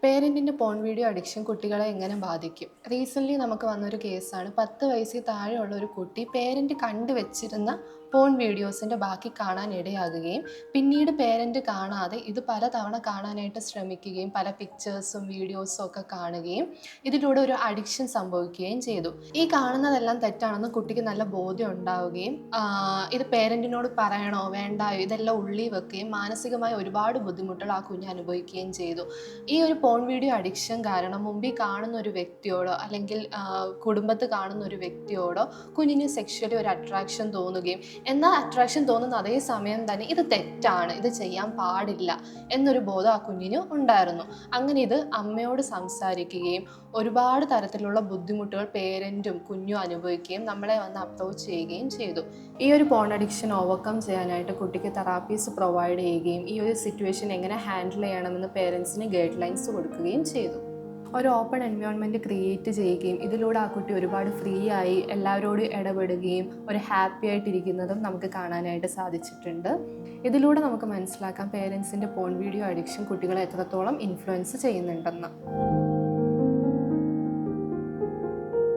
പേരൻറ്റിൻ്റെ porn video addiction കുട്ടികളെ എങ്ങനെ ബാധിക്കും? റീസെൻ്റ്ലി നമുക്ക് വന്നൊരു കേസാണ്. 10 വയസ്സിൽ താഴെയുള്ള ഒരു കുട്ടി പേരൻറ്റ് കണ്ടുവച്ചിരുന്ന പോൺ വീഡിയോസിൻ്റെ ബാക്കി കാണാൻ ഇടയാകുകയും പിന്നീട് പേരൻറ്റ് കാണാതെ ഇത് പലതവണ കാണാനായിട്ട് ശ്രമിക്കുകയും പല പിക്ചേഴ്സും വീഡിയോസും ഒക്കെ കാണുകയും ഇതിലൂടെ ഒരു അഡിക്ഷൻ സംഭവിക്കുകയും ചെയ്തു. ഈ കാണുന്നതെല്ലാം തെറ്റാണെന്ന് കുട്ടിക്ക് നല്ല ബോധ്യം ഉണ്ടാവുകയും ഇത് പേരൻറ്റിനോട് പറയണോ വേണ്ടായോ ഇതെല്ലാം ഉള്ളിൽ വെക്കുകയും മാനസികമായ ഒരുപാട് ബുദ്ധിമുട്ടുകൾ ആ കുഞ്ഞ് അനുഭവിക്കുകയും ചെയ്തു. ഈ ഒരു പോൺ വീഡിയോ അഡിക്ഷൻ കാരണം മുമ്പിൽ കാണുന്ന ഒരു വ്യക്തിയോടോ അല്ലെങ്കിൽ കുടുംബത്ത് കാണുന്ന ഒരു വ്യക്തിയോടോ കുഞ്ഞിന് സെക്ഷലി ഒരു അട്രാക്ഷൻ തോന്നുകയും എന്നാൽ അട്രാക്ഷൻ തോന്നുന്ന അതേ സമയം തന്നെ ഇത് തെറ്റാണ്, ഇത് ചെയ്യാൻ പാടില്ല എന്നൊരു ബോധം ആ കുഞ്ഞിന് ഉണ്ടായിരുന്നു. അങ്ങനെ ഇത് അമ്മയോട് സംസാരിക്കുകയും ഒരുപാട് തരത്തിലുള്ള ബുദ്ധിമുട്ടുകൾ പേരൻറ്റും കുഞ്ഞും അനുഭവിക്കുകയും നമ്മളെ വന്ന് അപ്രോച്ച് ചെയ്യുകയും ചെയ്തു. ഈ ഒരു പോൺ അഡിക്ഷൻ ഓവർകം ചെയ്യാനായിട്ട് കുട്ടിക്ക് തെറാപ്പീസ് പ്രൊവൈഡ് ചെയ്യുകയും ഈ ഒരു സിറ്റുവേഷൻ എങ്ങനെ ഹാൻഡിൽ ചെയ്യണമെന്ന് പേരൻസിന് ഗൈഡ് ലൈൻസ് കൊടുക്കുകയും ചെയ്തു. ഒരു ഓപ്പൺ എൻവയോൺമെൻറ്റ് ക്രിയേറ്റ് ചെയ്യുകയും ഇതിലൂടെ ആ കുട്ടി ഒരുപാട് ഫ്രീ ആയി എല്ലാവരോടും ഇടപെടുകയും ഒരു ഹാപ്പി ആയിട്ടിരിക്കുന്നതും നമുക്ക് കാണാനായിട്ട് സാധിച്ചിട്ടുണ്ട്. ഇതിലൂടെ നമുക്ക് മനസ്സിലാക്കാം പേരൻസിൻ്റെ പോൺ വീഡിയോ അഡിക്ഷൻ കുട്ടികളെ എത്രത്തോളം ഇൻഫ്ലുവൻസ് ചെയ്യുന്നുണ്ടെന്ന്.